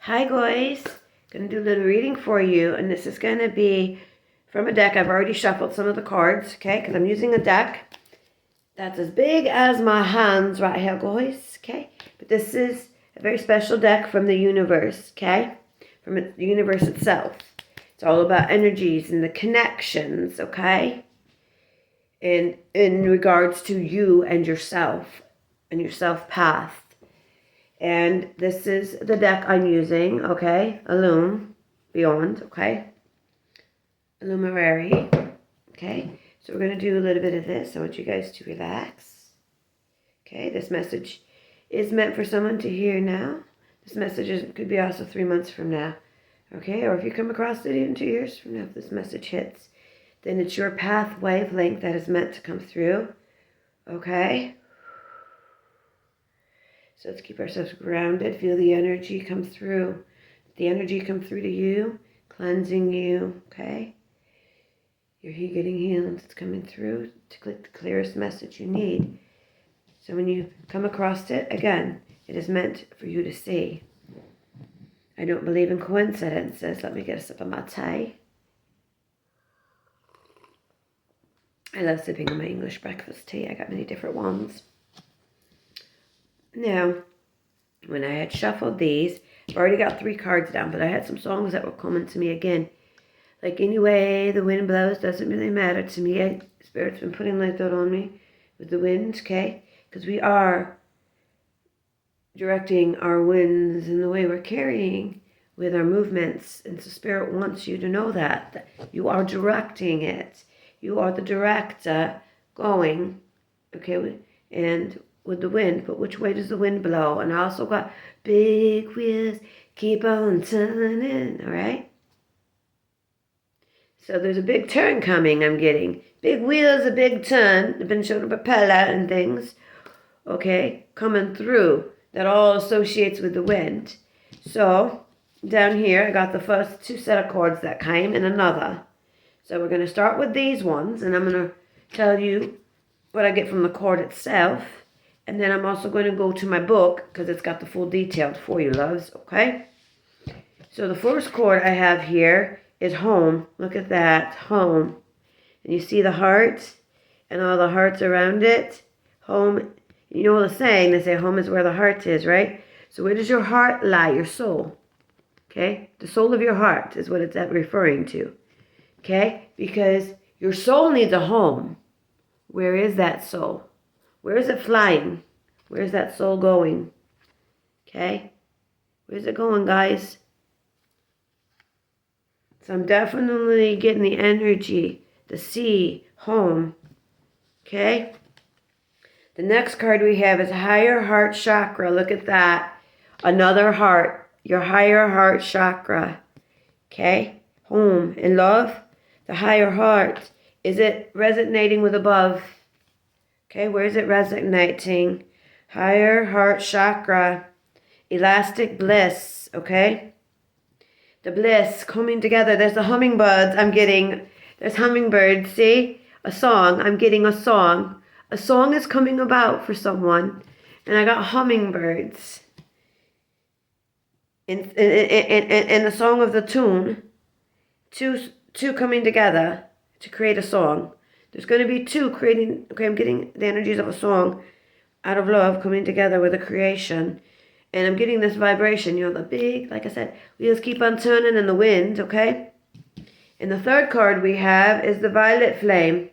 Hi guys, gonna do a little reading for you, and this is gonna be from a deck. I've already shuffled some of the cards, okay, because I'm using a deck that's as big as my hands right here, guys, okay? But this is a very special deck from the universe, okay? From the universe itself. It's all about energies and the connections, okay? And in regards to you and yourself and your self path. And this is the deck I'm using, okay? Illum, Beyond, okay? Illuminary, okay? So we're going to do a little bit of this. I want you guys to relax. Okay, this message is meant for someone to hear now. This message could be also 3 months from now, okay? Or if you come across it even 2 years from now, if this message hits, then it's your path wavelength that is meant to come through, okay? So let's keep ourselves grounded. Feel the energy come through. The energy come through to you, cleansing you, okay? You're getting healed. It's coming through to click the clearest message you need. So when you come across it, again, it is meant for you to see. I don't believe in coincidences. Let me get a sip of my tea. I love sipping on my English breakfast tea. I got many different ones. Now, when I had shuffled these, I've already got 3 cards down, but I had some songs that were coming to me again. Like, anyway, the wind blows, doesn't really matter to me. Spirit's been putting like that on me with the wind, okay? Because we are directing our winds in the way we're carrying with our movements. And so Spirit wants you to know that you are directing it. You are the director going, okay, and with the wind, but which way does the wind blow? And I also got big wheels, keep on turning, all right? So there's a big turn coming, I'm getting. Big wheels, a big turn. I've been shown a propeller and things, okay, coming through. That all associates with the wind. So down here, I got the first 2 set of chords that came and another. So we're going to start with these ones, and I'm going to tell you what I get from the chord itself. And then I'm also going to go to my book because it's got the full details for you, loves, okay? So the first chord I have here is home. Look at that, home. And you see the heart and all the hearts around it? Home, you know the saying, they say home is where the heart is, right? So where does your heart lie, your soul? Okay? The soul of your heart is what it's referring to. Okay? Because your soul needs a home. Where is that soul? Where is it flying? Where's that soul going? Okay? Where's it going, guys? So I'm definitely getting the energy, the sea, home. Okay? The next card we have is higher heart chakra. Look at that. Another heart. Your higher heart chakra. Okay? Home and love. The higher heart. Is it resonating with above? Okay, where is it resonating? Higher heart chakra. Elastic bliss, okay? The bliss coming together. There's the hummingbirds I'm getting. There's hummingbirds, see? A song. I'm getting a song. A song is coming about for someone. And I got hummingbirds. In the song of the tune. Two coming together to create a song. There's going to be 2 creating, okay, I'm getting the energies of a song out of love coming together with a creation. And I'm getting this vibration, you know, the big, like I said, wheels keep on turning in the wind, okay? And the third card we have is the violet flame.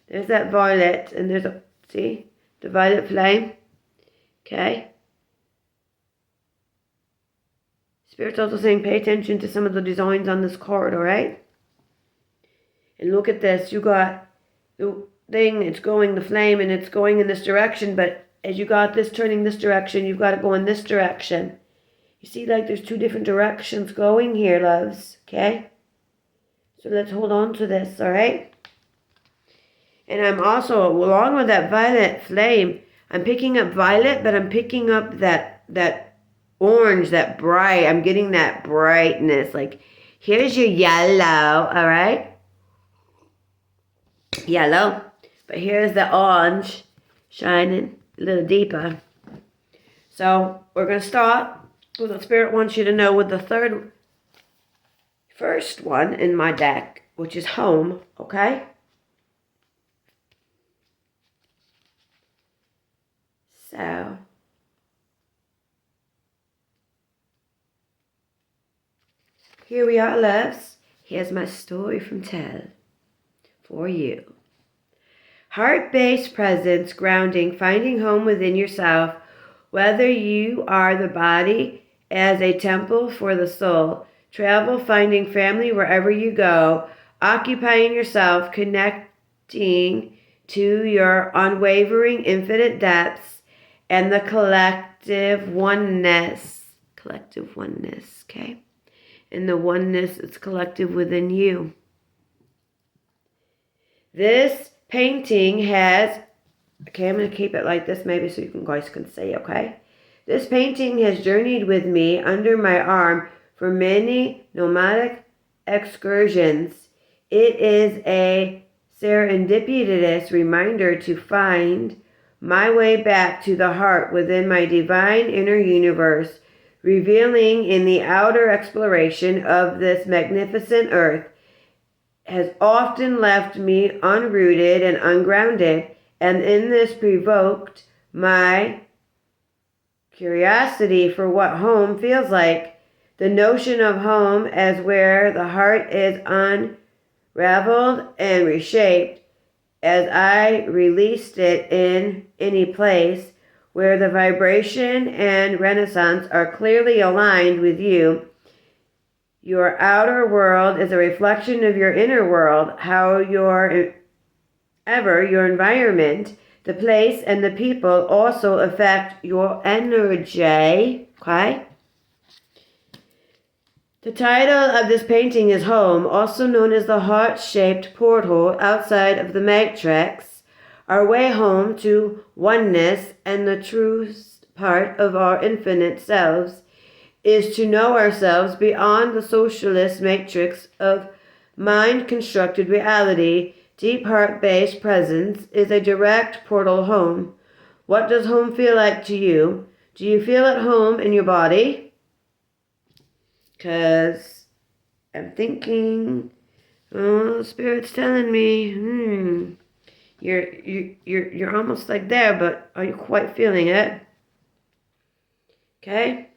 There's that violet, and there's a, see, the violet flame, okay? Spirit's also saying pay attention to some of the designs on this card, all right? And look at this, you got the thing, it's going, the flame, and it's going in this direction, but as you got this turning this direction, you've got to go in this direction. You see, like, there's 2 different directions going here, loves, okay? So let's hold on to this, all right? And I'm also, along with that violet flame, I'm picking up violet, but I'm picking up that orange, that bright. I'm getting that brightness. Like, here's your yellow, all right? Yellow. But here's the orange shining a little deeper. So we're going to start Well, the Spirit wants you to know with the first one in my deck, which is home, okay? So, here we are, loves. Here's my story from Tell for you. Heart-based presence, grounding, finding home within yourself, whether you are the body as a temple for the soul, travel, finding family wherever you go, occupying yourself, connecting to your unwavering infinite depths and the collective oneness, okay? And the oneness is collective within you. This painting has, okay, I'm going to keep it like this maybe so you guys can see, okay? This painting has journeyed with me under my arm for many nomadic excursions. It is a serendipitous reminder to find my way back to the heart within my divine inner universe, revealing in the outer exploration of this magnificent earth has often left me unrooted and ungrounded, and in this provoked my curiosity for what home feels like. The notion of home as where the heart is unraveled and reshaped as I released it in any place where the vibration and resonance are clearly aligned with you. Your outer world is a reflection of your inner world, how your environment, the place, and the people also affect your energy, okay? The title of this painting is Home, also known as the heart-shaped portal outside of the matrix, our way home to oneness and the truest part of our infinite selves is to know ourselves beyond the socialist matrix of mind-constructed reality. Deep heart-based presence is a direct portal home. What does home feel like to you? Do you feel at home in your body? Because I'm thinking, oh, Spirit's telling me, you're almost like there, but are you quite feeling it? Okay?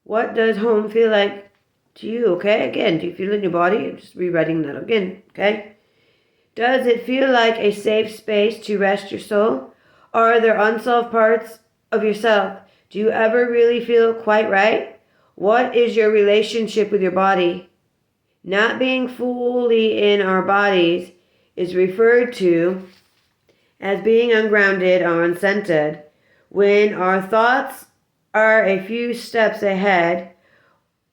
What does home feel like to you, okay? Again, do you feel it in your body? I'm just rewriting that again, okay? Does it feel like a safe space to rest your soul? Or are there unsolved parts of yourself? Do you ever really feel quite right? What is your relationship with your body? Not being fully in our bodies is referred to as being ungrounded or uncentered. When our thoughts are a few steps ahead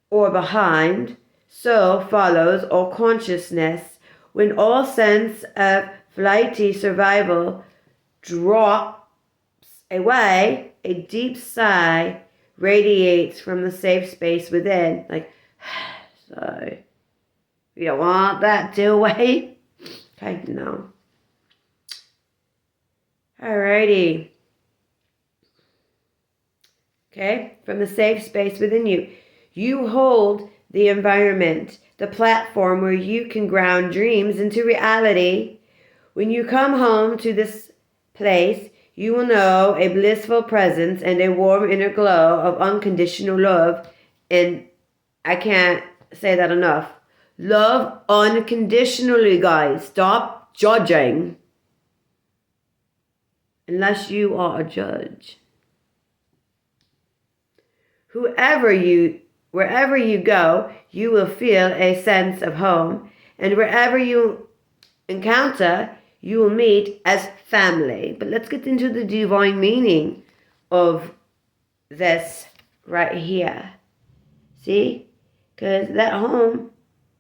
or behind, so follows all consciousness. When all sense of flighty survival drops away, a deep sigh radiates from the safe space within. Like, so, you don't want that to away? Okay, no. Alrighty. Okay, from the safe space within you. You hold the environment, the platform where you can ground dreams into reality. When you come home to this place, you will know a blissful presence and a warm inner glow of unconditional love. And I can't say that enough. Love unconditionally, guys. Stop judging. Unless you are a judge. Wherever you go, you will feel a sense of home. And wherever you encounter, you will meet as family. But let's get into the divine meaning of this right here. See? Because that home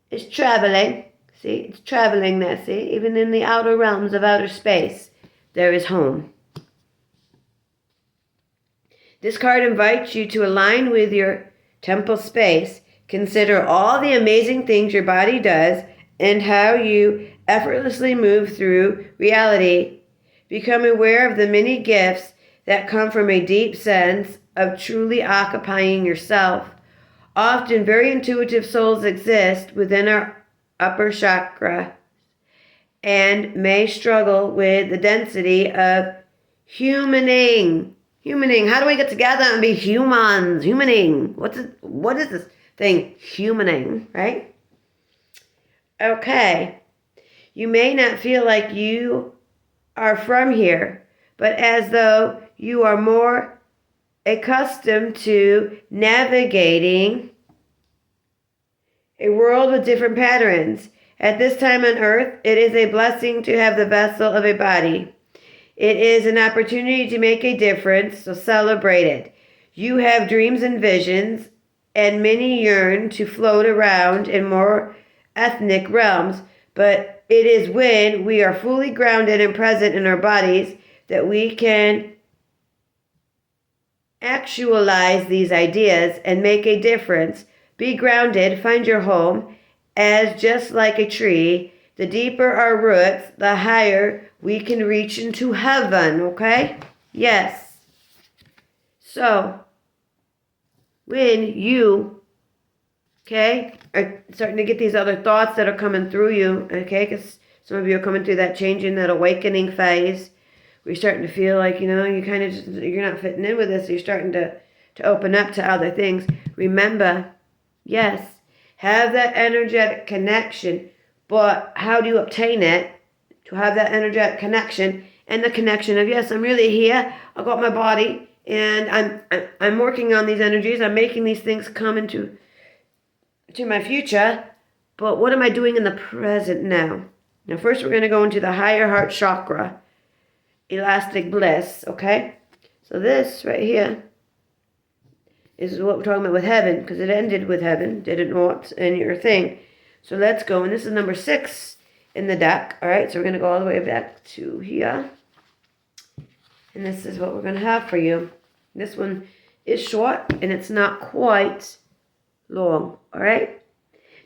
is traveling. See? It's traveling there. See? Even in the outer realms of outer space, there is home. This card invites you to align with your temple space. Consider all the amazing things your body does and how you effortlessly move through reality. Become aware of the many gifts that come from a deep sense of truly occupying yourself. Often, very intuitive souls exist within our upper chakra and may struggle with the density of humaning. How do we get together and be humans? Humaning. What is this thing? Humaning, right? Okay. You may not feel like you are from here, but as though you are more accustomed to navigating a world with different patterns. At this time on earth, it is a blessing to have the vessel of a body. It is an opportunity to make a difference, so celebrate it. You have dreams and visions, and many yearn to float around in more ethnic realms, but it is when we are fully grounded and present in our bodies that we can actualize these ideas and make a difference. Be grounded, find your home, as just like a tree, the deeper our roots, the higher we can reach into heaven, okay? Yes. So, when you, okay, are starting to get these other thoughts that are coming through you, okay, because some of you are coming through that changing, that awakening phase, where you're starting to feel like, you kind of just, you're not fitting in with this, so you're starting to open up to other things. Remember, yes, have that energetic connection, but how do you obtain it? To have that energetic connection and the connection of, yes, I'm really here, I got my body, and I'm working on these energies, I'm making these things come into my future, but what am I doing in the present now? Now first we're going to go into the higher heart chakra, elastic bliss, okay? So this right here is what we're talking about with heaven, because it ended with heaven, did it not, in your thing. So let's go, and this is number 6 in the deck, all right? So we're going to go all the way back to here, and this is what we're going to have for you. This one is short, and it's not quite long, all right?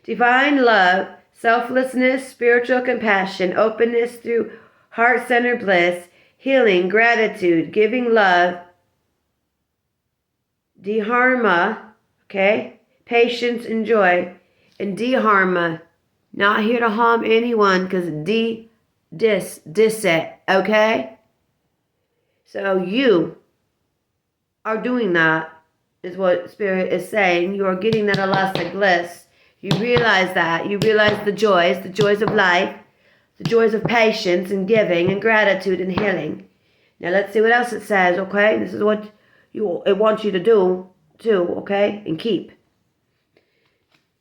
Divine love, selflessness, spiritual compassion, openness through heart-centered bliss, healing, gratitude, giving love, dharma, okay? Patience and joy, and dharma, not here to harm anyone, because dis it, okay? So you are doing that, is what Spirit is saying. You are getting that elastic bliss. You realize that. You realize the joys of life, the joys of patience and giving and gratitude and healing. Now let's see what else it says, okay? This is what it wants you to do too, okay? And keep.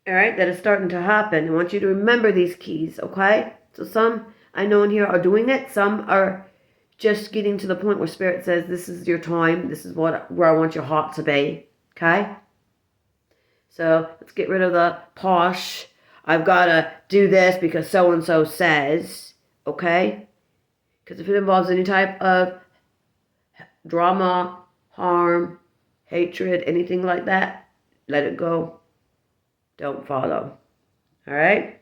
All right, that is starting to happen. I want you to remember these keys, okay? So some I know in here are doing it. Some are just getting to the point where Spirit says, this is your time. This is where I want your heart to be, okay? So let's get rid of the posh. I've got to do this because so-and-so says, okay? Because if it involves any type of drama, harm, hatred, anything like that, let it go. Don't follow. All right?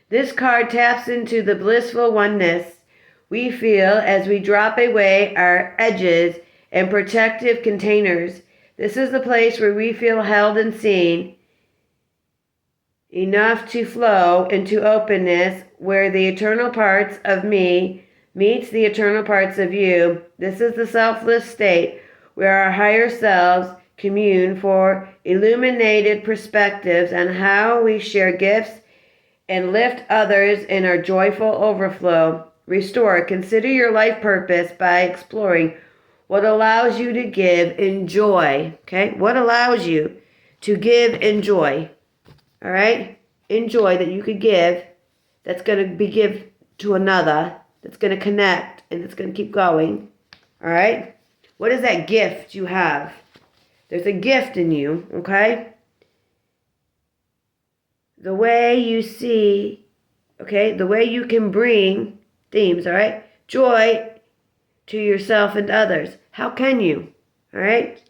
This card taps into the blissful oneness we feel as we drop away our edges and protective containers. This is the place where we feel held and seen, enough to flow into openness, where the eternal parts of me meets the eternal parts of you. This is the selfless state where our higher selves commune for illuminated perspectives on how we share gifts and lift others in our joyful overflow. Restore. Consider your life purpose by exploring what allows you to give in joy. Okay? What allows you to give in joy? All right? In joy that you could give, that's going to be give to another, that's going to connect, and it's going to keep going. All right? What is that gift you have? There's a gift in you, okay? The way you see, okay, the way you can bring themes, all right? Joy to yourself and others. How can you? All right?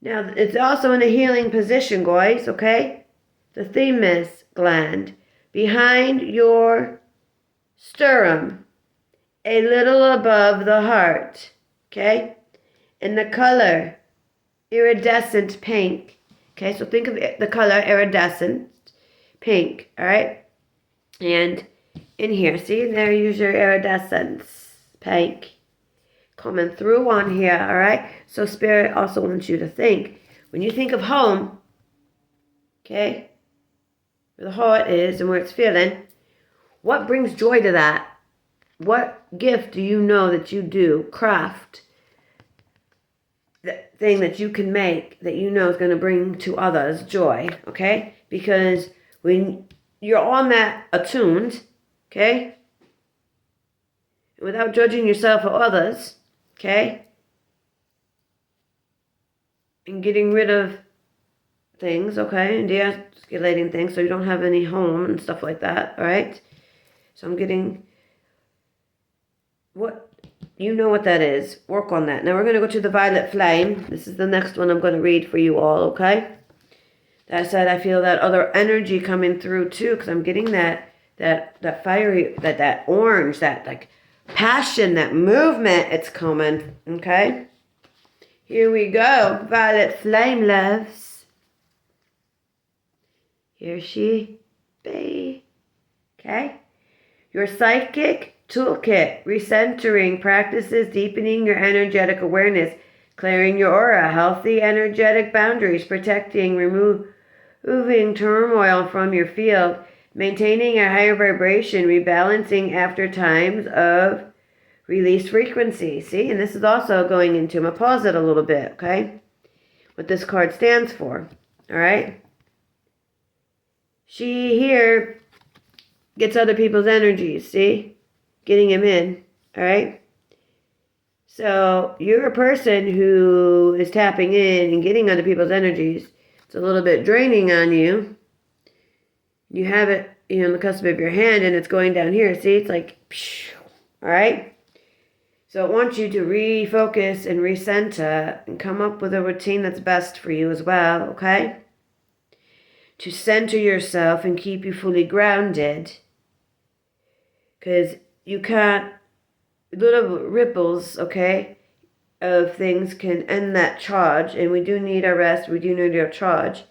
Now, it's also in a healing position, guys, okay? The thymus gland behind your sternum. a little above the heart. Okay? And the color, iridescent pink. Okay, so think of the color iridescent pink. All right? And in here, see, there use your iridescence pink coming through on here. All right? So Spirit also wants you to think. When you think of home, okay, where the heart is and where it's feeling, what brings joy to that? What gift do you know that you do, craft, that thing that you can make that you know is going to bring to others joy, okay? Because when you're on that attuned, okay, without judging yourself or others, okay, and getting rid of things, okay, and de-escalating things so you don't have any home and stuff like that, all right? So I'm getting what you know what that is. Work on that. Now we're going to go to the violet flame. This is the next one I'm going to read for you all, okay? That said, I feel that other energy coming through too, because I'm getting that fiery, that orange, that like passion, that movement. It's coming, okay? Here we go. Violet flame, loves. Here she be. Okay? Your psychic toolkit, recentering practices, deepening your energetic awareness, clearing your aura, healthy energetic boundaries, protecting, removing turmoil from your field, maintaining a higher vibration, rebalancing after times of released frequency. See, and this is also going into, I'm going to pause it a little bit, okay? What this card stands for, all right? She here gets other people's energies, see? Getting them in, all right? So you're a person who is tapping in and getting other people's energies. It's a little bit draining on you. You have it, on the cusp of your hand, and it's going down here. See, it's like, all right? So it wants you to refocus and recenter and come up with a routine that's best for you as well, okay? To center yourself and keep you fully grounded. Because you can't, little ripples, okay, of things can end that charge. And we do need our rest. We do need our charge.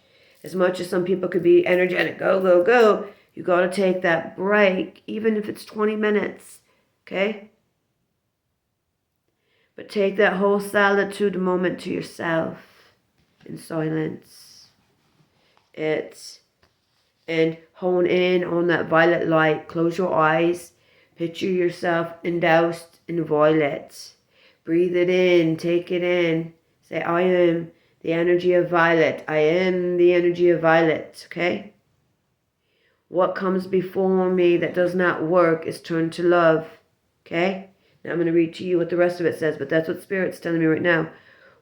As much as some people could be energetic, go, go, go, you got to take that break, even if it's 20 minutes, okay? But take that whole solitude moment to yourself in silence. And hone in on that violet light. Close your eyes. Picture yourself endoused in violet. Breathe it in. Take it in. Say, I am the energy of violet. I am the energy of violet. Okay? What comes before me that does not work is turned to love. Okay? Now I'm going to read to you what the rest of it says, but that's what Spirit's telling me right now.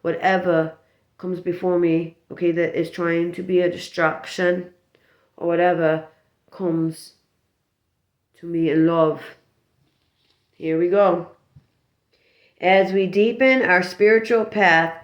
Whatever comes before me, okay, that is trying to be a distraction or whatever comes to me in love. Here we go. As we deepen our spiritual path,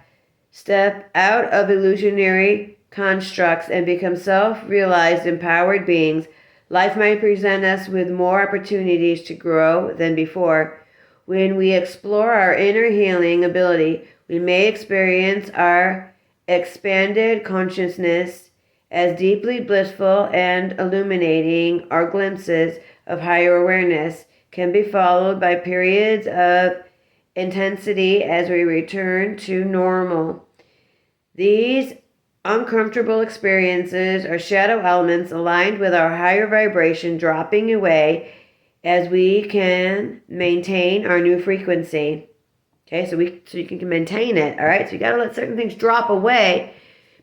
step out of illusionary constructs and become self-realized, empowered beings, life might present us with more opportunities to grow than before. When we explore our inner healing ability, we may experience our expanded consciousness as deeply blissful and illuminating. Our glimpses of higher awareness can be followed by periods of intensity as we return to normal. These uncomfortable experiences are shadow elements aligned with our higher vibration dropping away as we can maintain our new frequency. Okay, so you can maintain it, all right? So you got to let certain things drop away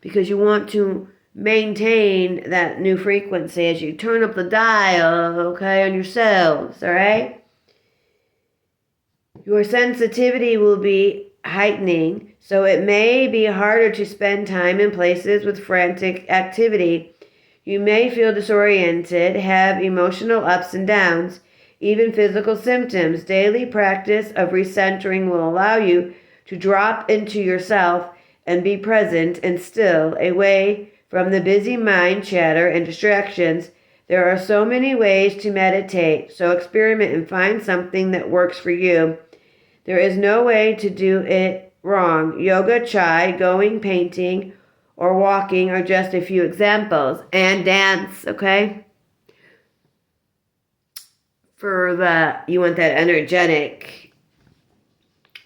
because you want to maintain that new frequency as you turn up the dial, okay, on yourselves, all right? Your sensitivity will be heightening, so it may be harder to spend time in places with frantic activity. You may feel disoriented, have emotional ups and downs, even physical symptoms. Daily practice of recentering will allow you to drop into yourself and be present and still, away from the busy mind chatter and distractions. There are so many ways to meditate, so experiment and find something that works for you. There is no way to do it wrong. Yoga, chai, going, painting, or walking are just a few examples. And dance, okay? For that, you want that energetic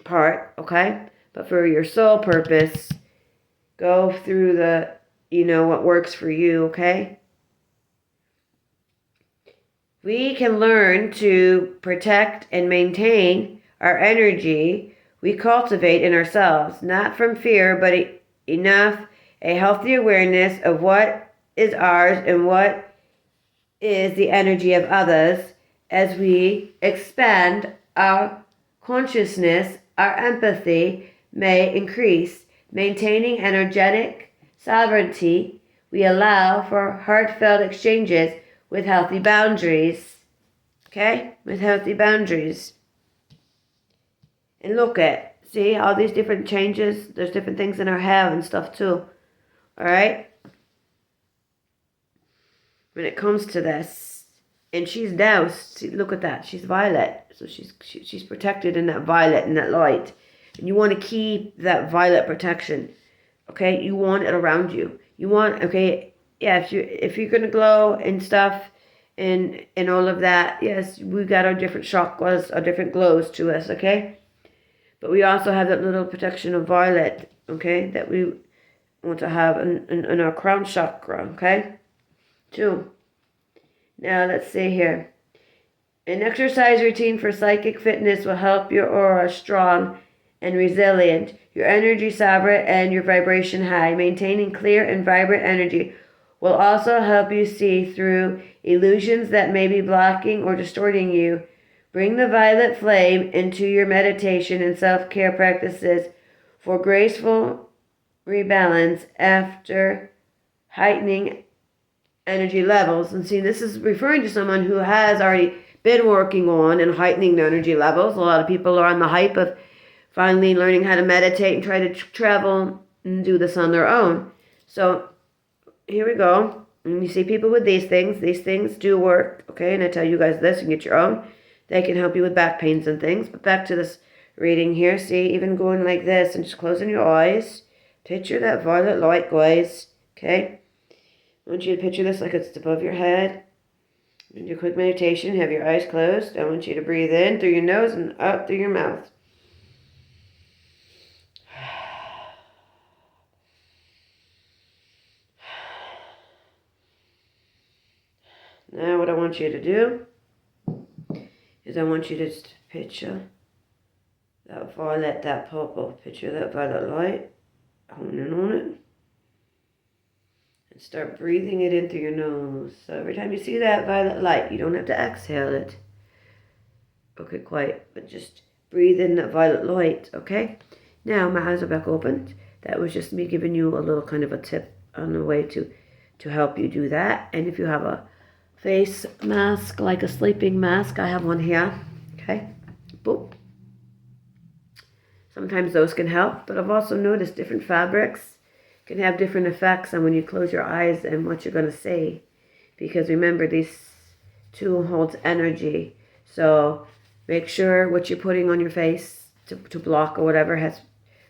part, okay? But for your soul purpose, go through the, what works for you, okay? We can learn to protect and maintain our energy we cultivate in ourselves, not from fear, but enough a healthy awareness of what is ours and what is the energy of others. As we expand our consciousness, our empathy may increase. Maintaining energetic sovereignty, we allow for heartfelt exchanges with healthy boundaries. Okay? With healthy boundaries. And look at, see all these different changes? There's different things in our hair and stuff too. Alright? When it comes to this. And she's doused. See, look at that. She's violet. So she's protected in that violet and that light. And you want to keep that violet protection. Okay? You want it around you. You want, okay, yeah, if you're gonna glow and stuff and all of that, yes, we got our different chakras, our different glows to us, okay? But we also have that little protection of violet, okay, that we want to have in our crown chakra, okay? Too. Now let's see here. An exercise routine for psychic fitness will help your aura strong and resilient, your energy sovereign, and your vibration high. Maintaining clear and vibrant energy will also help you see through illusions that may be blocking or distorting you. Bring the violet flame into your meditation and self-care practices for graceful rebalance after heightening energy levels. And see, this is referring to someone who has already been working on and heightening their energy levels. A lot of people are on the hype of finally learning how to meditate and try to travel and do this on their own. So here we go. And you see people with these things do work, okay? And I tell you guys this, and get your own. They can help you with back pains and things. But back to this reading here. See, even going like this and just closing your eyes. Picture that violet light, guys, okay? I want you to picture this like it's above your head. Do your quick meditation. Have your eyes closed. I want you to breathe in through your nose and out through your mouth. Now what I want you to do is I want you to just picture that violet, that purple. Picture that violet light. Hone in on it. And start breathing it in through your nose. So every time you see that violet light, you don't have to exhale it. Okay, quite. But just breathe in that violet light, okay? Now my eyes are back open. That was just me giving you a little kind of a tip on the way to help you do that. And if you have a face mask, like a sleeping mask, I have one here, okay? Boop. Sometimes those can help, but I've also noticed different fabrics can have different effects on when you close your eyes and what you're going to see. Because remember, these two holds energy. So make sure what you're putting on your face to block or whatever has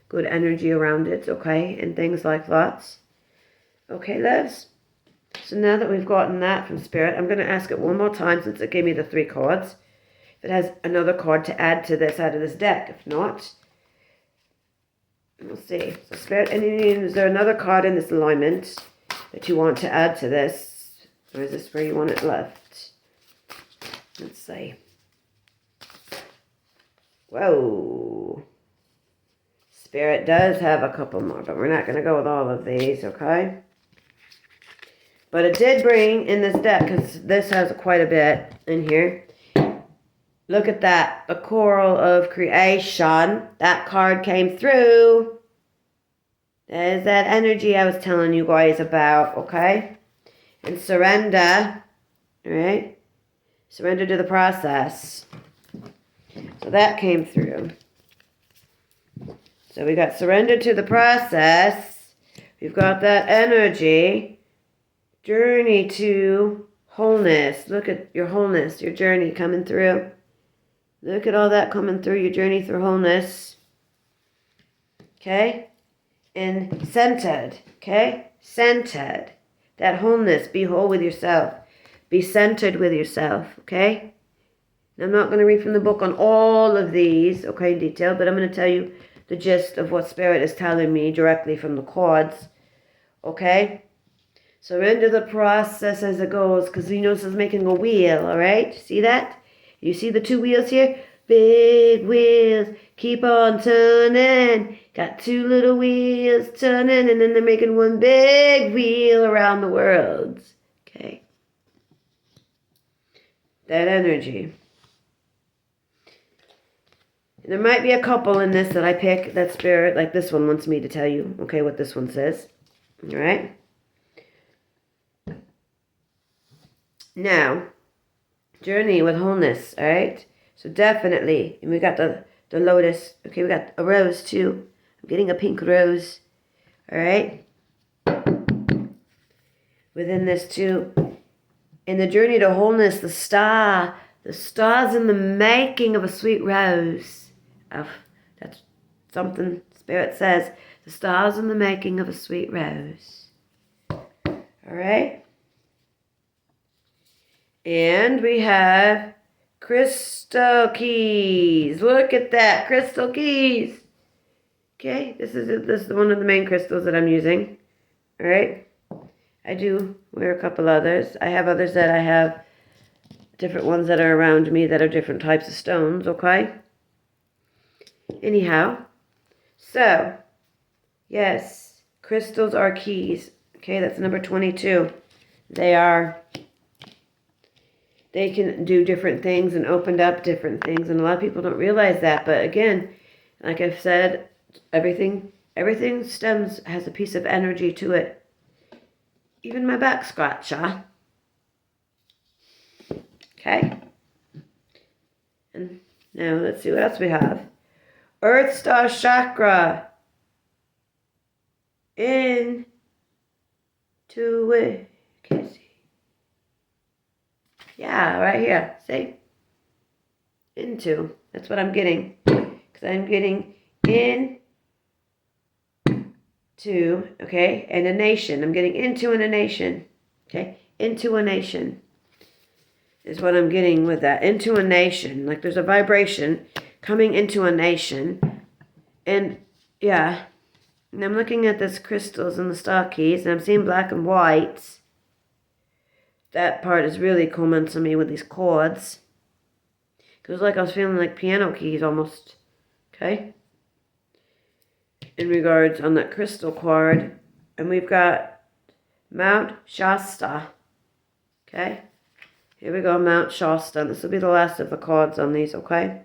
good energy around it, okay? And things like that. Okay, loves? So now that we've gotten that from Spirit, I'm going to ask it one more time since it gave me the 3 cards. If it has another card to add to this out of this deck. If not, we'll see. So Spirit, is there another card in this alignment that you want to add to this? Or is this where you want it left? Let's see. Whoa. Spirit does have a couple more, but we're not going to go with all of these, okay? But it did bring in this deck, because this has quite a bit in here. Look at that. The Coral of Creation. That card came through. There's that energy I was telling you guys about, okay? And surrender. Alright? Surrender to the process. So that came through. So we got surrender to the process. We've got that energy. Journey to wholeness. Look at your wholeness, your journey coming through. Look at all that coming through, your journey through wholeness. Okay? And centered. Okay? Centered. That wholeness. Be whole with yourself. Be centered with yourself. Okay? I'm not going to read from the book on all of these, okay, in detail, but I'm going to tell you the gist of what Spirit is telling me directly from the cards, okay? Surrender the process as it goes, because you notice it's making a wheel, all right? See that? You see the two wheels here? Big wheels, keep on turning. Got two little wheels turning, and then they're making one big wheel around the world, okay? That energy. There might be a couple in this that I pick that Spirit, like this one wants me to tell you, okay, what this one says. All right? Now, journey with wholeness, all right? So definitely, and we got the lotus. Okay, we got a rose too. I'm getting a pink rose, all right? Within this too. In the journey to wholeness, the star's in the making of a sweet rose. That's something Spirit says. The star's in the making of a sweet rose. All right? And we have crystal keys. Look at that. Crystal keys. Okay? This is one of the main crystals that I'm using. All right? I do wear a couple others. I have others that I have different ones that are around me that are different types of stones. Okay? Anyhow, so, yes, crystals are keys. Okay, that's number 22. They can do different things and open up different things, and a lot of people don't realize that. But again, like I've said, everything has a piece of energy to it. Even my back scratcher. Okay? And now let's see what else we have. Earth Star Chakra. Into it. Can't see. Yeah, right here. See? Into. That's what I'm getting. Because I'm getting in to, okay, and a nation. I'm getting into and a nation. Okay? Into a nation is what I'm getting with that. Into a nation. Like there's a vibration coming into a nation. And yeah, and I'm looking at this crystals and the star keys, and I'm seeing black and white. That part is really coming to me with these chords. It was like I was feeling like piano keys almost. Okay? In regards on that crystal card. And we've got Mount Shasta. Okay? Here we go, Mount Shasta. This will be the last of the cards on these, okay?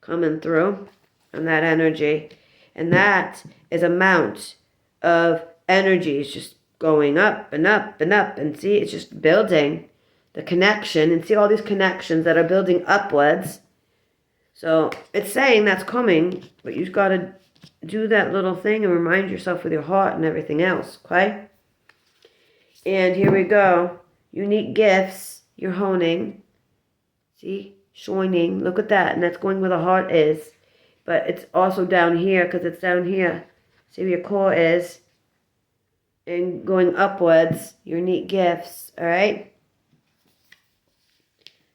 Coming through on that energy. And that is a mount of energy. It's just going up and up and up. And see, it's just building the connection. And see all these connections that are building upwards. So it's saying that's coming. But you've got to do that little thing and remind yourself with your heart and everything else, okay? And here we go. Unique gifts. You're honing. See? Shining. Look at that. And that's going where the heart is. But it's also down here because it's down here. See where your core is. And going upwards. Unique gifts. Alright?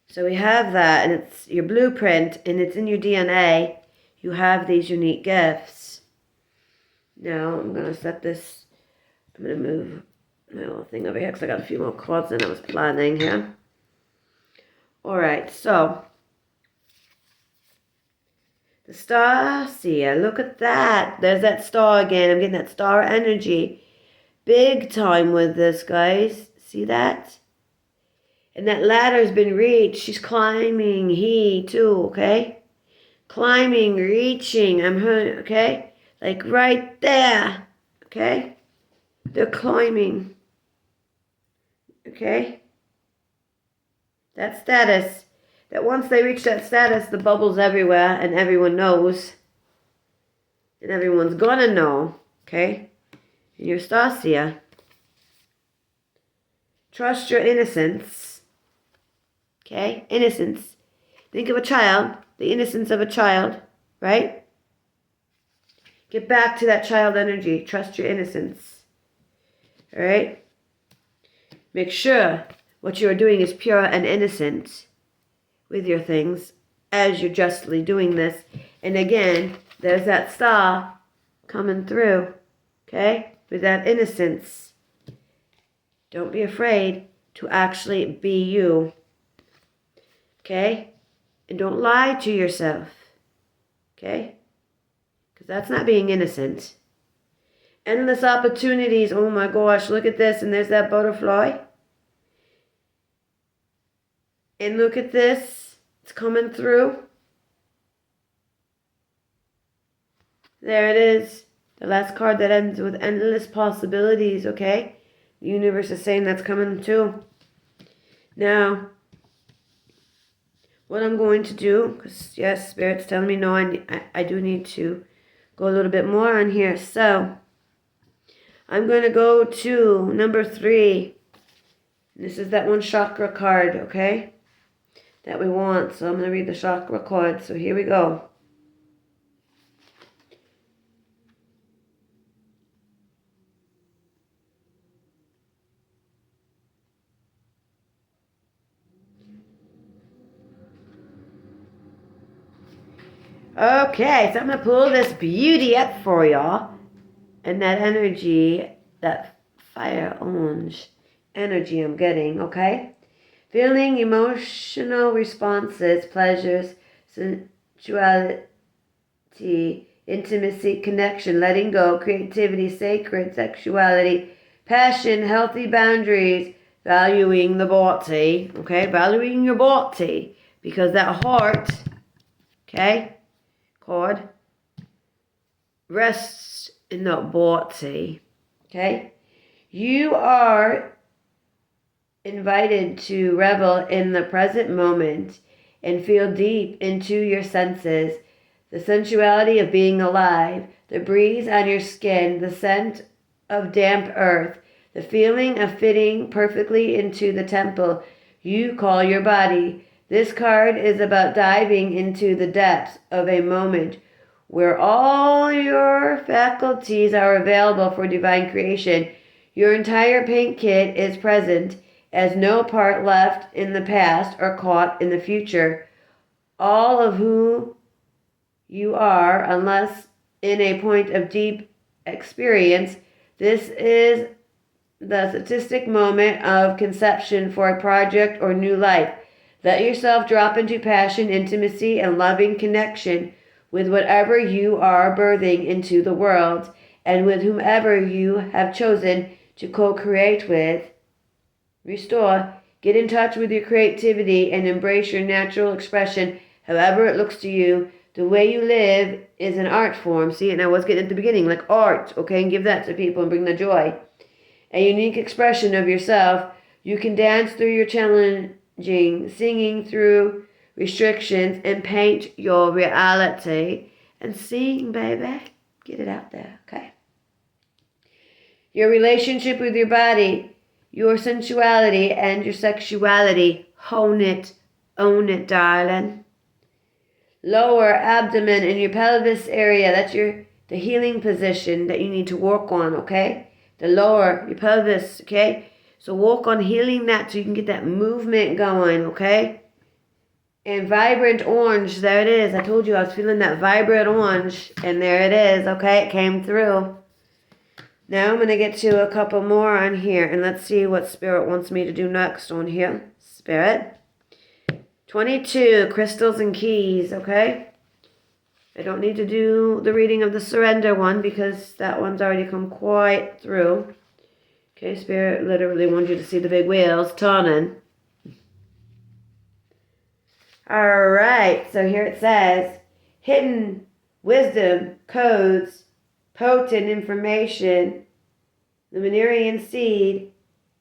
So we have that. And it's your blueprint. And it's in your DNA. You have these unique gifts. Now I'm going to set this. I'm going to move my little thing over here because I got a few more cards than I was planning here. Alright, so the star seer, look at that. There's that star again. I'm getting that star energy. Big time with this, guys. See that? And that ladder's been reached. She's climbing. He, too, okay? Climbing, reaching. Okay? Like right there. Okay? They're climbing. Okay? That status, that once they reach that status, the bubble's everywhere and everyone knows. And everyone's gonna know, okay? And you're Stasia. Trust your innocence. Okay? Innocence. Think of a child, the innocence of a child, right? Get back to that child energy. Trust your innocence. All right? Make sure what you are doing is pure and innocent with your things as you're justly doing this. And again, there's that star coming through, okay? With that innocence. Don't be afraid to actually be you, okay? And don't lie to yourself, okay? Because that's not being innocent. Endless opportunities. Oh my gosh, look at this. And there's that butterfly. And look at this. It's coming through. There it is. The last card that ends with endless possibilities, okay? The universe is saying that's coming too. Now, what I'm going to do, because yes, Spirit's telling me no, I do need to go a little bit more on here. So, I'm going to go to number 3. This is that one chakra card, okay? That we want. So I'm going to read the chakra card. So here we go. Okay, so I'm going to pull this beauty up for y'all. And that energy, that fire orange energy I'm getting, okay? Feeling emotional responses, pleasures, sensuality, intimacy, connection, letting go, creativity, sacred, sexuality, passion, healthy boundaries, valuing the body, okay? Valuing your body, because that heart, okay, cord, rests in that body, okay? You are invited to revel in the present moment and feel deep into your senses, the sensuality of being alive, the breeze on your skin, the scent of damp earth, the feeling of fitting perfectly into the temple you call your body. This card is about diving into the depths of a moment where all your faculties are available for divine creation. Your entire paint kit is present, as no part left in the past or caught in the future. All of who you are, unless in a point of deep experience, this is the statistic moment of conception for a project or new life. Let yourself drop into passion, intimacy, and loving connection with whatever you are birthing into the world and with whomever you have chosen to co-create with. Restore. Get in touch with your creativity and embrace your natural expression, however it looks to you. The way you live is an art form. See, and I was getting at the beginning, like art, okay? And give that to people and bring the joy. A unique expression of yourself. You can dance through your challenging, singing through restrictions, and paint your reality. And sing, baby. Get it out there, okay? Your relationship with your body, your sensuality and your sexuality. Hone it. Own it, darling. Lower abdomen and your pelvis area. That's the healing position that you need to work on, okay? The lower, your pelvis, okay? So work on healing that so you can get that movement going, okay? And vibrant orange, there it is. I told you I was feeling that vibrant orange. And there it is, okay? It came through. Now I'm going to get to a couple more on here. And let's see what Spirit wants me to do next on here. Spirit. 22, crystals and keys, okay? I don't need to do the reading of the surrender one because that one's already come quite through. Okay, Spirit literally wants you to see the big wheels turning. All right, so here it says, hidden wisdom, codes, potent information, the Manerian seed,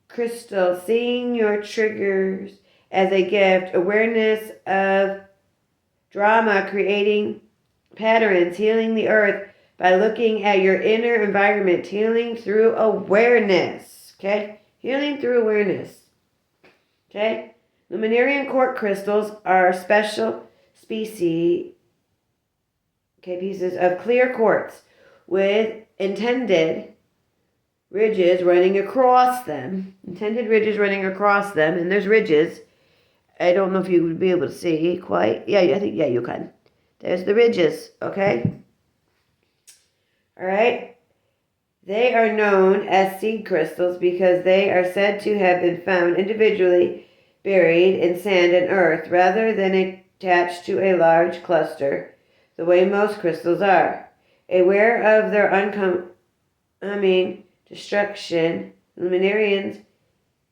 crystal, seeing your triggers as a gift, awareness of drama, creating patterns, healing the earth by looking at your inner environment, healing through awareness, okay? Healing through awareness. Okay? Luminarian quartz crystals are special species, pieces of clear quartz with intended ridges running across them. And there's ridges. I don't know if you would be able to see quite. Yeah, I think, you can. There's the ridges, okay? All right? They are known as seed crystals because they are said to have been found individually buried in sand and earth rather than attached to a large cluster, the way most crystals are. Aware of their destruction, luminarians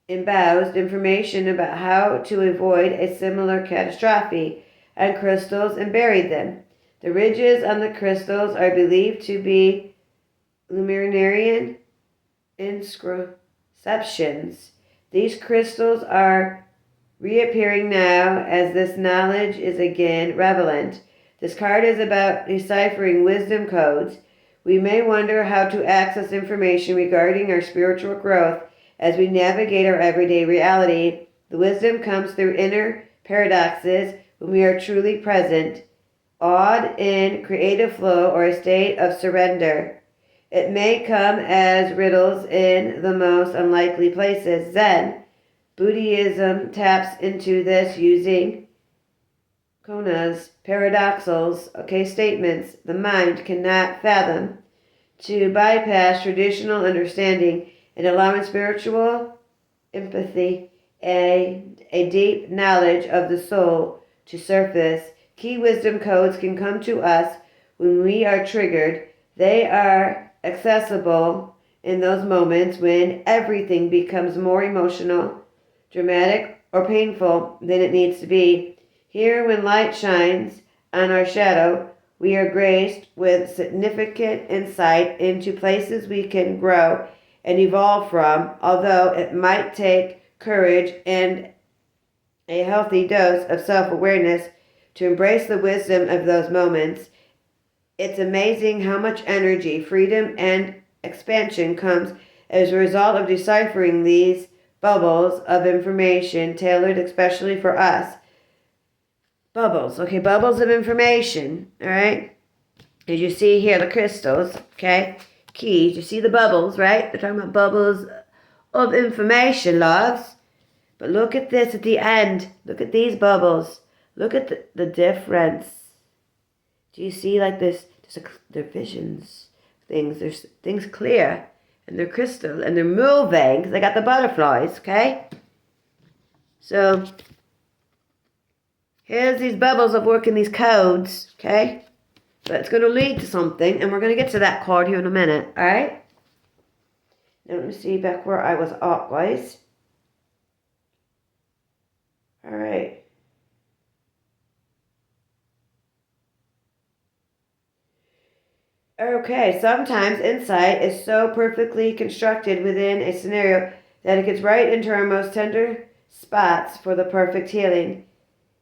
espoused information about how to avoid a similar catastrophe on crystals and buried them. The ridges on the crystals are believed to be luminarian inscriptions. These crystals are reappearing now as this knowledge is again relevant. This card is about deciphering wisdom codes. We may wonder how to access information regarding our spiritual growth as we navigate our everyday reality. The wisdom comes through inner paradoxes when we are truly present, awed in creative flow or a state of surrender. It may come as riddles in the most unlikely places. Zen Buddhism taps into this using Kona's paradoxals, statements the mind cannot fathom, to bypass traditional understanding and allowing spiritual empathy and a deep knowledge of the soul to surface. Key wisdom codes can come to us when we are triggered. They are accessible in those moments when everything becomes more emotional, dramatic, or painful than it needs to be. Here, when light shines on our shadow, we are graced with significant insight into places we can grow and evolve from, although it might take courage and a healthy dose of self-awareness to embrace the wisdom of those moments. It's amazing how much energy, freedom, and expansion comes as a result of deciphering these bubbles of information tailored especially for us. Bubbles of information, all right? As you see here, the crystals, keys. You see the bubbles, right? They're talking about bubbles of information, loves. But look at this at the end. Look at these bubbles. Look at the difference. Do you see like this? They're visions, things. There's things clear, and they're crystal, and they're moving, because they got the butterflies, okay? So, here's these bubbles of working these codes, okay? But it's going to lead to something, and we're going to get to that card here in a minute, all right? Now, let me see back where I was at, guys. All right. Okay, sometimes insight is so perfectly constructed within a scenario that it gets right into our most tender spots for the perfect healing.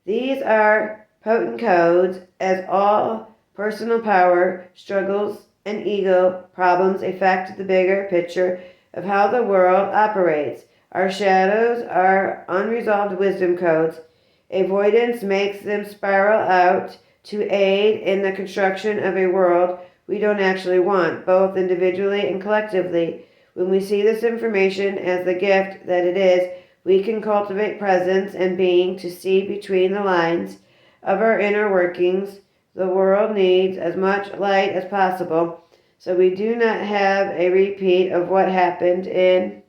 These are potent codes, as all personal power, struggles, and ego problems affect the bigger picture of how the world operates. Our shadows are unresolved wisdom codes. Avoidance makes them spiral out to aid in the construction of a world we don't actually want, both individually and collectively. When we see this information as the gift that it is, we can cultivate presence and being to see between the lines of our inner workings. The world needs as much light as possible, so we do not have a repeat of what happened in,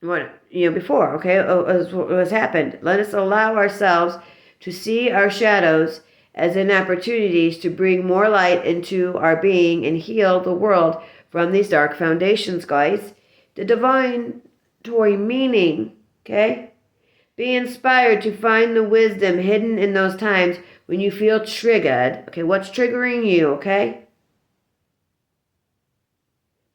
before, what's happened. Let us allow ourselves to see our shadows as an opportunities to bring more light into our being and heal the world from these dark foundations, guys. The divine meaning, Be inspired to find the wisdom hidden in those times when you feel triggered. What's triggering you,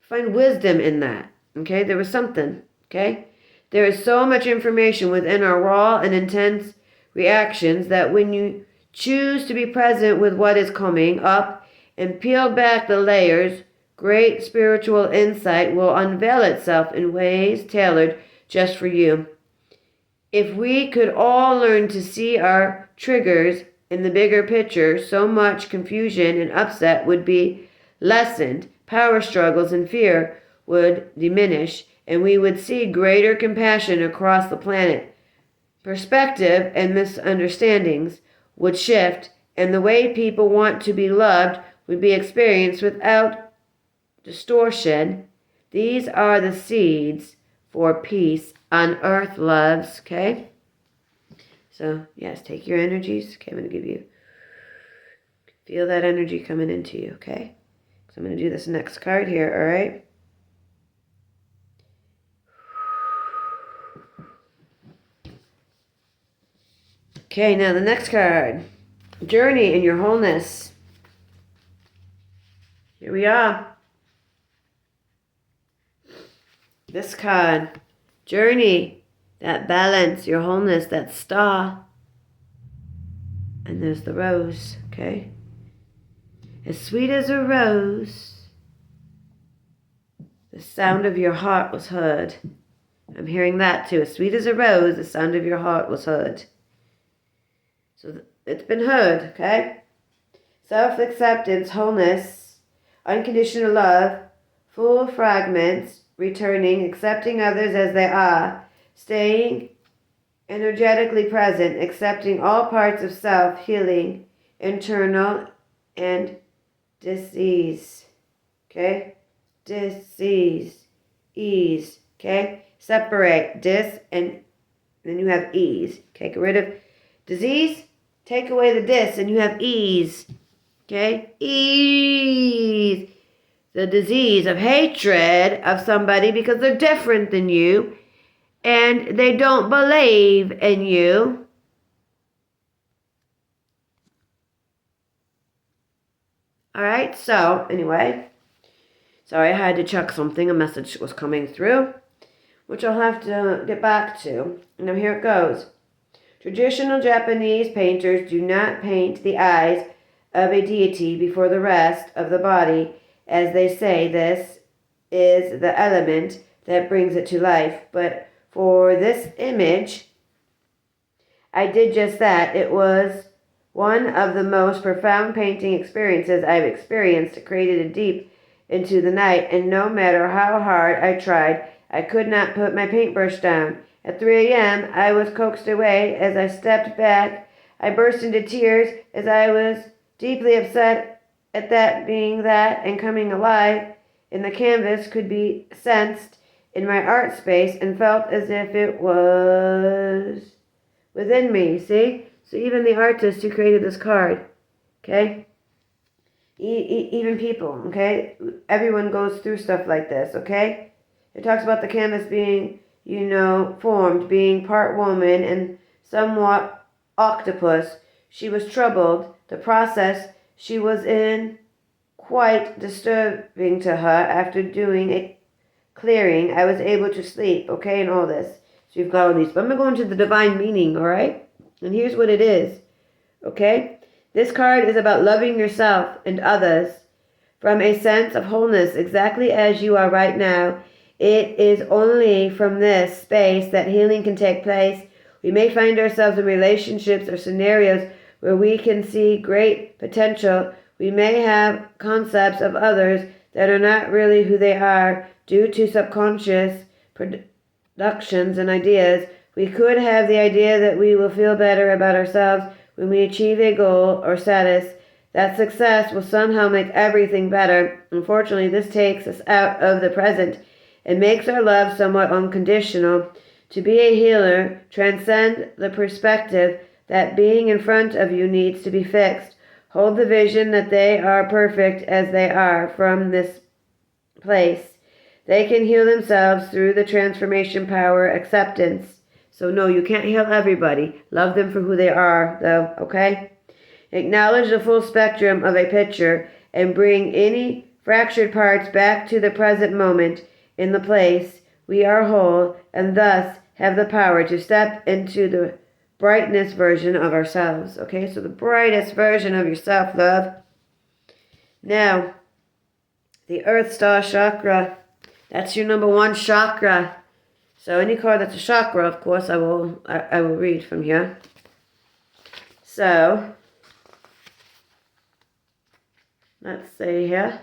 Find wisdom in that, There was something, There is so much information within our raw and intense reactions that when you choose to be present with what is coming up and peel back the layers, great spiritual insight will unveil itself in ways tailored just for you. If we could all learn to see our triggers in the bigger picture, so much confusion and upset would be lessened, power struggles and fear would diminish, and we would see greater compassion across the planet. Perspective and misunderstandings would shift, and the way people want to be loved would be experienced without distortion. These are the seeds for peace on earth, loves. Okay? So, yes, take your energies. Okay, I'm going to give you, feel that energy coming into you, okay? So I'm going to do this next card here, all right? Okay, now the next card. Journey in your wholeness. Here we are. This card. Journey. That balance, your wholeness, that star. And there's the rose, okay? As sweet as a rose, the sound of your heart was heard. I'm hearing that too. As sweet as a rose, the sound of your heart was heard. So it's been heard, okay? Self-acceptance, wholeness, unconditional love, full fragments, returning, accepting others as they are, staying energetically present, accepting all parts of self, healing, internal, and disease. Okay? Disease. Ease. Okay? Separate dis and then you have ease. Okay? Get rid of disease, take away the dis, and you have ease. Okay? Ease. The disease of hatred of somebody because they're different than you and they don't believe in you. All right, so anyway, sorry I had to check something. A message was coming through, which I'll have to get back to. Now here it goes. Traditional Japanese painters do not paint the eyes of a deity before the rest of the body, as they say this is the element that brings it to life. But for this image, I did just that. It was one of the most profound painting experiences I've experienced. It created a deep into the night, and no matter how hard I tried, I could not put my paintbrush down. At 3 a.m., I was coaxed away. As I stepped back, I burst into tears as I was deeply upset at that being that and coming alive in the canvas could be sensed in my art space and felt as if it was within me, see? So even the artist who created this card, okay? Even people, okay? Everyone goes through stuff like this, okay? It talks about the canvas being, formed, being part woman and somewhat octopus. She was troubled. The process she was in quite disturbing to her. After doing a clearing, I was able to sleep, okay, and all this. So you've got all these. But I'm going to go into the divine meaning, all right? And here's what it is, okay? This card is about loving yourself and others from a sense of wholeness, exactly as you are right now. It is only from this space that healing can take place. We may find ourselves in relationships or scenarios where we can see great potential. We may have concepts of others that are not really who they are due to subconscious productions and ideas. We could have the idea that we will feel better about ourselves when we achieve a goal or status. That success will somehow make everything better. Unfortunately, this takes us out of the present and makes our love somewhat unconditional. To be a healer, transcend the perspective that being in front of you needs to be fixed. Hold the vision that they are perfect as they are from this place. They can heal themselves through the transformation power, acceptance. So no, you can't heal everybody. Love them for who they are, though, okay? Acknowledge the full spectrum of a picture and bring any fractured parts back to the present moment. In the place, we are whole and thus have the power to step into the brightness version of ourselves. Okay, so the brightest version of yourself, love. Now, The Earth Star chakra. That's your number one chakra. So any card that's a chakra, of course, I will read from here. So let's see here.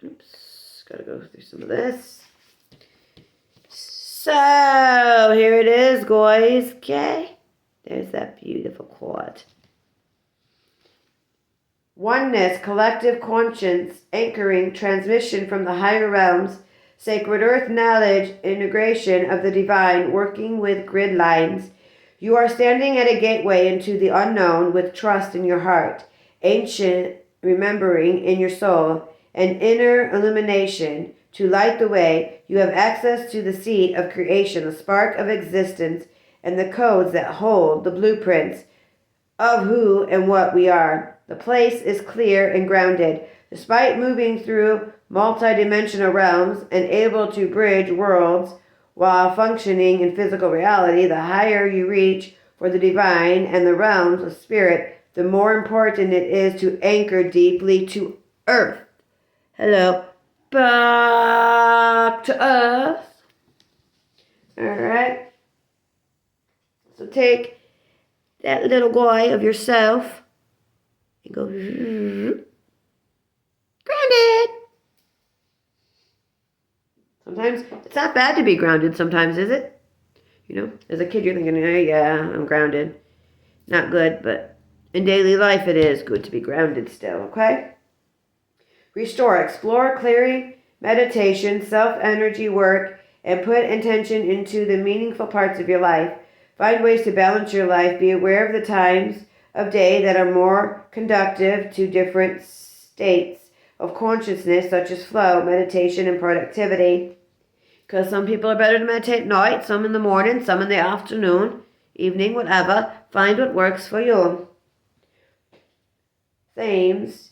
Oops, gotta go through some of this. So here it is, guys. Okay, there's that beautiful card. Oneness, collective conscience, anchoring, transmission from the higher realms, sacred earth knowledge, integration of the divine, working with grid lines. You are standing at a gateway into the unknown with trust in your heart, ancient remembering in your soul, and inner illumination to light the way. You have access to the seed of creation, the spark of existence, and the codes that hold the blueprints of who and what we are. The place is clear and grounded. Despite moving through multidimensional realms and able to bridge worlds while functioning in physical reality, the higher you reach for the divine and the realms of spirit, the more important it is to anchor deeply to earth. Hello. Back to earth. Alright. So take that little guy of yourself and go grounded. Sometimes it's not bad to be grounded sometimes, is it? You know, as a kid you're thinking, yeah, I'm grounded. Not good, but in daily life it is good to be grounded still, okay? Restore, explore, clearing, meditation, self-energy work, and put intention into the meaningful parts of your life. Find ways to balance your life. Be aware of the times of day that are more conducive to different states of consciousness, such as flow, meditation, and productivity. Because some people are better to meditate at night, some in the morning, some in the afternoon, evening, whatever. Find what works for you. Themes.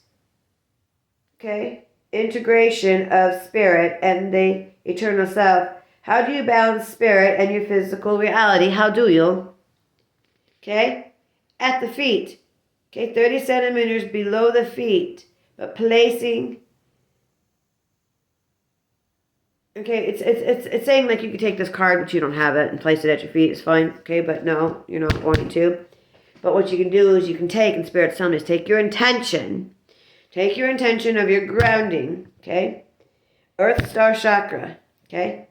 Okay. Integration of spirit and the eternal self. How do you balance spirit and your physical reality? How do you? Okay. At the feet. Okay. 30 centimeters below the feet. But placing. Okay. It's saying like you could take this card, but you don't have it, and place it at your feet. It's fine. Okay. But no, you're not going to. But what you can do is you can take, and Spirit's telling us, take your intention. Take your intention of your grounding, okay? Earth Star Chakra, okay?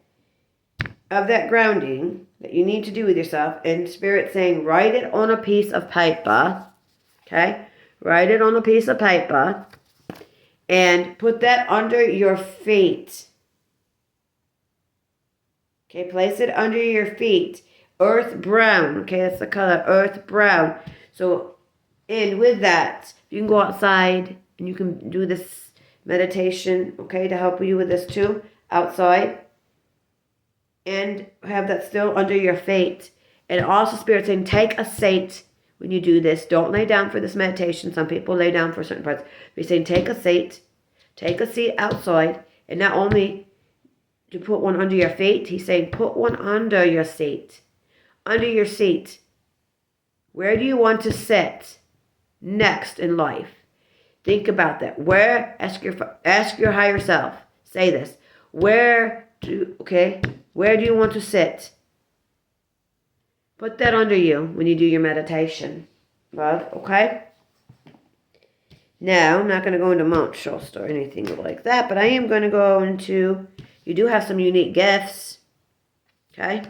Of that grounding that you need to do with yourself. And Spirit saying, write it on a piece of paper, okay? Write it on a piece of paper. And put that under your feet. Okay, place it under your feet. Earth brown, okay? That's the color, earth brown. So, and with that, you can go outside. And you can do this meditation, okay, to help you with this too, outside. And have that still under your feet. And also Spirit saying, take a seat when you do this. Don't lay down for this meditation. Some people lay down for certain parts. But he's saying, take a seat outside. And not only to put one under your feet, he's saying, put one under your seat. Under your seat. Where do you want to sit next in life? Think about that. Ask your higher self. Say this. Where do you want to sit? Put that under you when you do your meditation. Love, okay? Now, I'm not going to go into Mount or anything like that, but I am going to go into, you do have some unique gifts. Okay?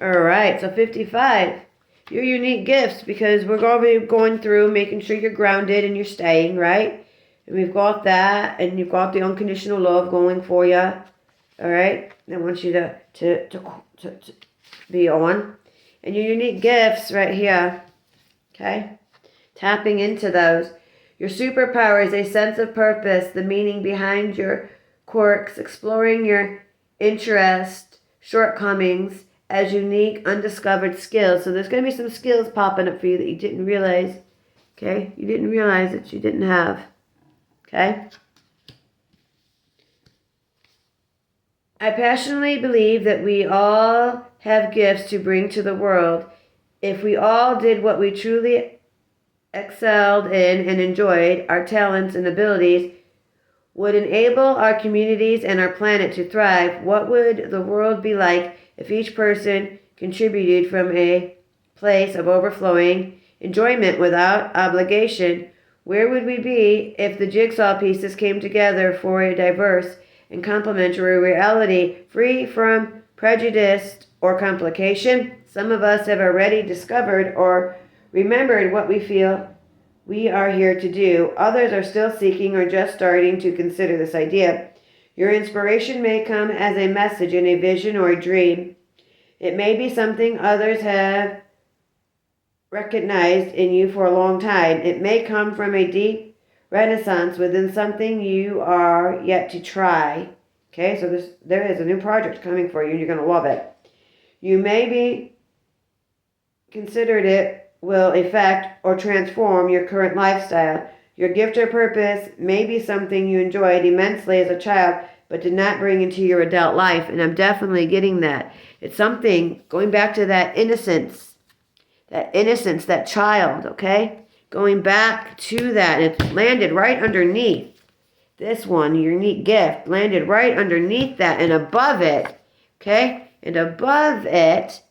Alright, so 55. Your unique gifts, because we're going to be going through making sure you're grounded and you're staying, right? And we've got that, and you've got the unconditional love going for you. All right? I want you to be on. And your unique gifts right here. Okay? Tapping into those. Your superpower is a sense of purpose, the meaning behind your quirks, exploring your interest, shortcomings, as unique, undiscovered skills. So there's going to be some skills popping up for you that you didn't realize. Okay? You didn't realize that you didn't have. Okay? I passionately believe that we all have gifts to bring to the world. If we all did what we truly excelled in and enjoyed, our talents and abilities, would enable our communities and our planet to thrive, what would the world be like if each person contributed from a place of overflowing enjoyment without obligation? Where would we be if the jigsaw pieces came together for a diverse and complementary reality, free from prejudice or complication? Some of us have already discovered or remembered what we feel we are here to do. Others are still seeking or just starting to consider this idea. Your inspiration may come as a message in a vision or a dream. It may be something others have recognized in you for a long time. It may come from a deep renaissance within something you are yet to try. Okay, so there is a new project coming for you and you're going to love it. You may be considered it will affect or transform your current lifestyle. Your gift or purpose may be something you enjoyed immensely as a child but did not bring into your adult life, and I'm definitely getting that. It's something, going back to that innocence, that child, okay? Going back to that, and it landed right underneath this one, your unique gift, landed right underneath that and above it, okay? And above it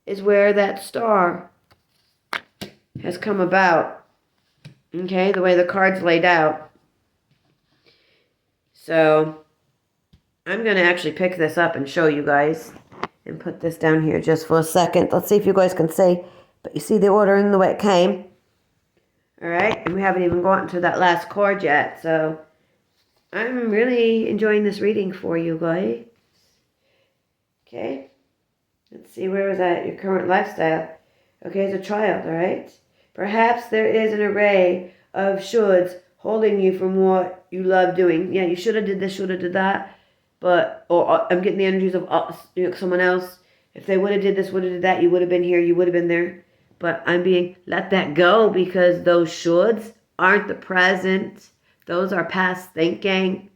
is where that star has come about, okay, the way the card's laid out. So I'm going to actually pick this up and show you guys and put this down here just for a second. Let's see if you guys can see, but you see the order and the way it came. All right, and we haven't even gotten to that last card yet, so I'm really enjoying this reading for you guys. Okay, let's see, where was that? Your current lifestyle. Okay, as a child, all right? Perhaps there is an array of shoulds holding you from what you love doing. Yeah, you should have did this, should have did that. But, or I'm getting the energies of someone else. If they would have did this, would have did that, you would have been here, you would have been there. But I'm being, let that go, because those shoulds aren't the present. Those are past thinking.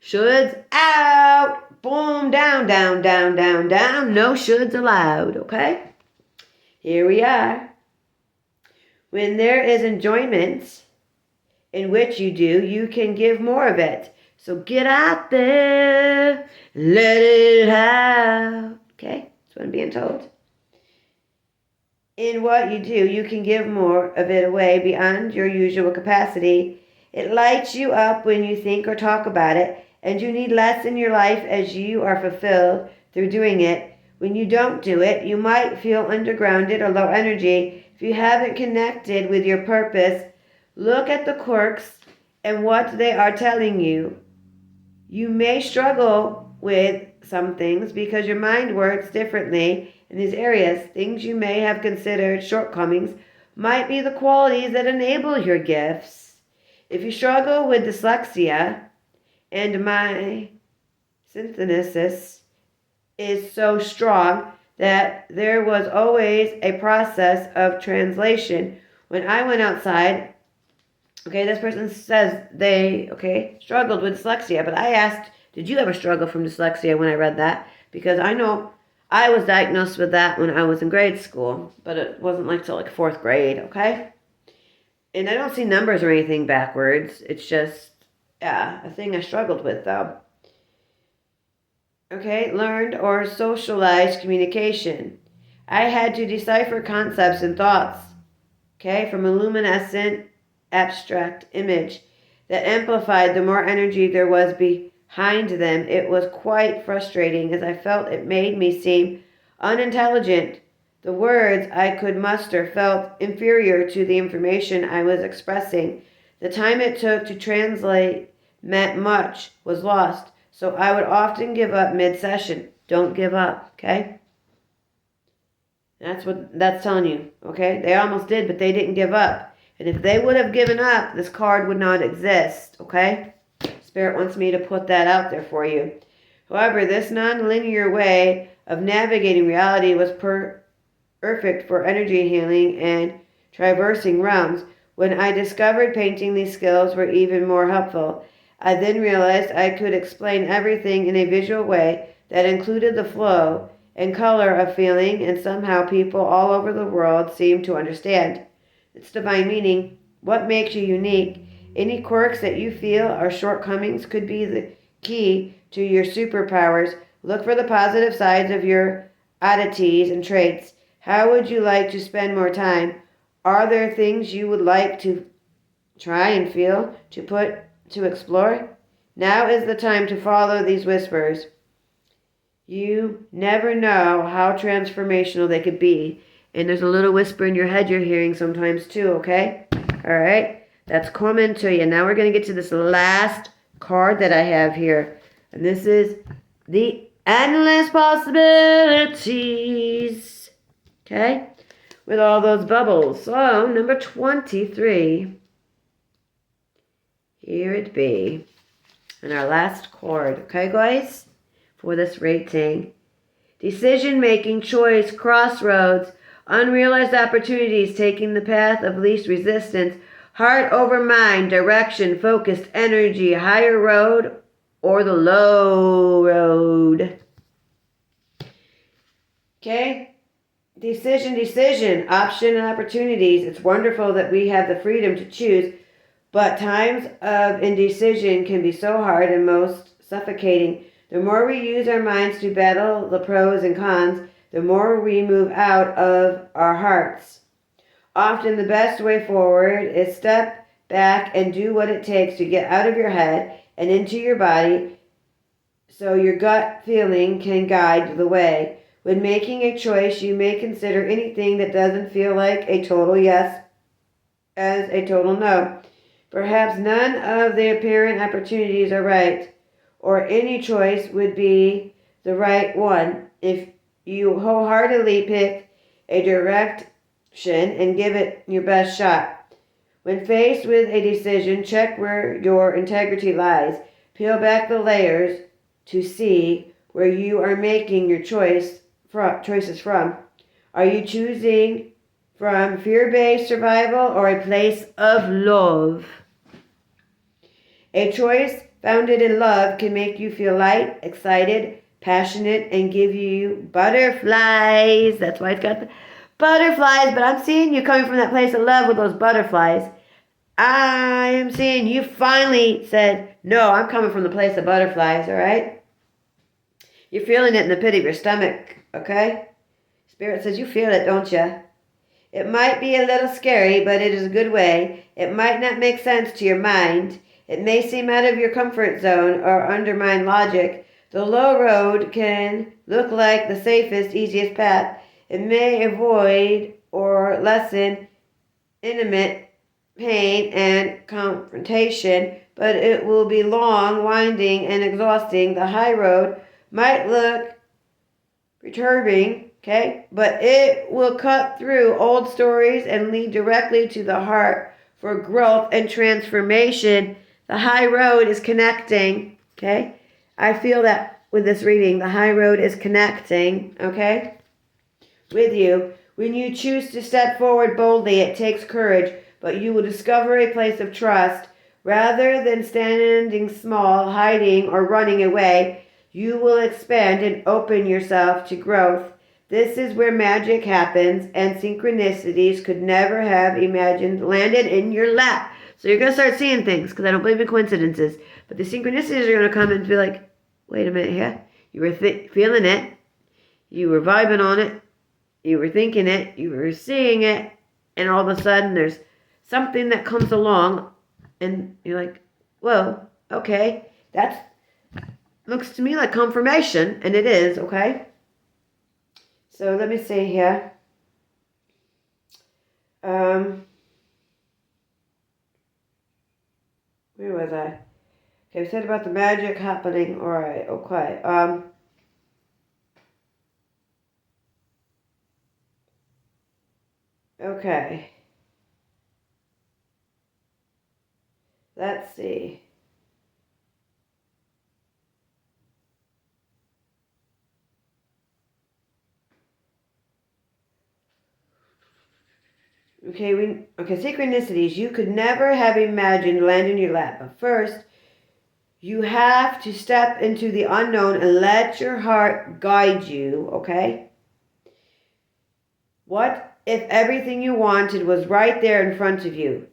Shoulds out. Boom, down, down, down, down, down. No shoulds allowed, okay? Here we are. When there is enjoyment in which you do, you can give more of it. So get out there, let it out. Okay, that's what I'm being told. In what you do, you can give more of it away beyond your usual capacity. It lights you up when you think or talk about it, and you need less in your life as you are fulfilled through doing it. When you don't do it, you might feel undergrounded or low energy. If you haven't connected with your purpose, look at the quirks and what they are telling you. You may struggle with some things because your mind works differently in these areas. Things you may have considered shortcomings might be the qualities that enable your gifts. If you struggle with dyslexia, and my synthesis is so strong that there was always a process of translation. When I went outside, okay, this person says they, struggled with dyslexia, but I asked, did you ever struggle from dyslexia when I read that? Because I know I was diagnosed with that when I was in grade school, but it wasn't like till like 4th grade, okay? And I don't see numbers or anything backwards. It's just, a thing I struggled with, though. Okay, learned or socialized communication. I had to decipher concepts and thoughts, from a luminescent abstract image that amplified the more energy there was behind them. It was quite frustrating as I felt it made me seem unintelligent. The words I could muster felt inferior to the information I was expressing. The time it took to translate meant much was lost. So I would often give up mid-session. Don't give up, okay? That's what that's telling you, okay? They almost did, but they didn't give up. And if they would have given up, this card would not exist, okay? Spirit wants me to put that out there for you. However, this non-linear way of navigating reality was perfect for energy healing and traversing realms. When I discovered painting, these skills were even more helpful. I then realized I could explain everything in a visual way that included the flow and color of feeling, and somehow people all over the world seemed to understand. It's divine meaning. What makes you unique Any quirks that you feel are shortcomings could be the key to your superpowers. Look for the positive sides of your oddities and traits. How would you like to spend more time? Are there things you would like to try and feel, to explore? Now is the time to follow these whispers. You never know how transformational they could be. And there's a little whisper in your head you're hearing sometimes too, okay? All right? That's coming to you. Now we're going to get to this last card that I have here. And this is the endless possibilities. Okay? With all those bubbles. So, number 23. Here it be. And our last card. Okay, guys? For this rating. Decision-making, choice, crossroads, unrealized opportunities, taking the path of least resistance, heart over mind, direction, focused energy, higher road, or the low road. Okay? Decision, option and opportunities. It's wonderful that we have the freedom to choose, but times of indecision can be so hard and most suffocating. The more we use our minds to battle the pros and cons, the more we move out of our hearts. Often the best way forward is step back and do what it takes to get out of your head and into your body so your gut feeling can guide the way. When making a choice, you may consider anything that doesn't feel like a total yes as a total no. Perhaps none of the apparent opportunities are right, or any choice would be the right one if you wholeheartedly pick a direction and give it your best shot. When faced with a decision, check where your integrity lies. Peel back the layers to see where you are making your choices from. Are you choosing from fear-based survival or a place of love? A choice founded in love can make you feel light, excited, passionate, and give you butterflies. That's why it's got the butterflies. But I'm seeing you coming from that place of love with those butterflies. I am seeing you finally said, no, I'm coming from the place of butterflies, all right? You're feeling it in the pit of your stomach, okay? Spirit says you feel it, don't you? It might be a little scary, but it is a good way. It might not make sense to your mind. It may seem out of your comfort zone or undermine logic. The low road can look like the safest, easiest path. It may avoid or lessen intimate pain and confrontation, but it will be long, winding, and exhausting. The high road might look perturbing, okay, but it will cut through old stories and lead directly to the heart for growth and transformation. The high road is connecting, okay? I feel that with this reading, the high road is connecting, okay, with you. When you choose to step forward boldly, it takes courage, but you will discover a place of trust. Rather than standing small, hiding, or running away, you will expand and open yourself to growth. This is where magic happens, and synchronicities could never have imagined landed in your lap. So you're going to start seeing things, because I don't believe in coincidences. But the synchronicities are going to come and be like, wait a minute here. You were feeling it. You were vibing on it. You were thinking it. You were seeing it. And all of a sudden, there's something that comes along. And you're like, whoa, okay. That looks to me like confirmation. And it is, okay? So let me see here. Where was I? Okay, we said about the magic happening. All right, okay. Okay. Let's see. Okay, synchronicities. You could never have imagined land in your lap. But first, you have to step into the unknown and let your heart guide you, okay? What if everything you wanted was right there in front of you?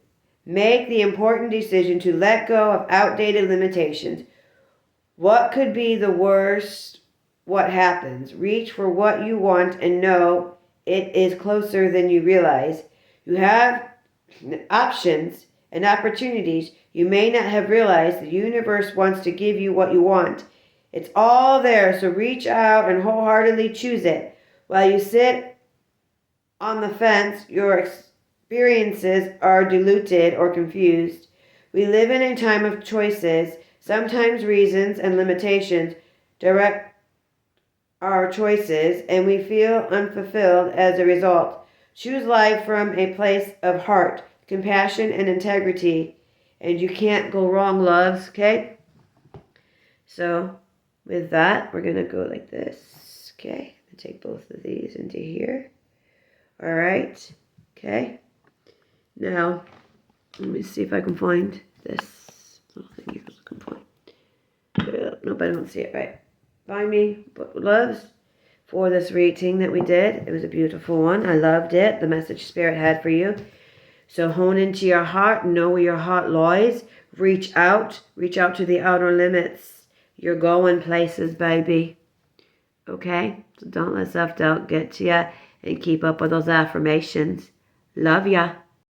Make the important decision to let go of outdated limitations. What could be the worst? What happens? Reach for what you want and know it is closer than you realize. You have options and opportunities you may not have realized. The universe wants to give you what you want. It's all there, so reach out and wholeheartedly choose it. While you sit on the fence, your experiences are diluted or confused. We live in a time of choices. Sometimes reasons and limitations direct our choices, and we feel unfulfilled as a result. Choose life from a place of heart, compassion, and integrity, and you can't go wrong, loves, okay? So, with that, we're going to go like this, okay? And take both of these into here. All right, okay? Now, let me see if I can find this little thing you're looking for. Nope, I don't see it right. Find me, loves, for this reading that we did. It was a beautiful one. I loved it. The message Spirit had for you. So hone into your heart. Know where your heart lies. Reach out. Reach out to the outer limits. You're going places, baby. Okay? So don't let self-doubt get to you. And keep up with those affirmations. Love ya.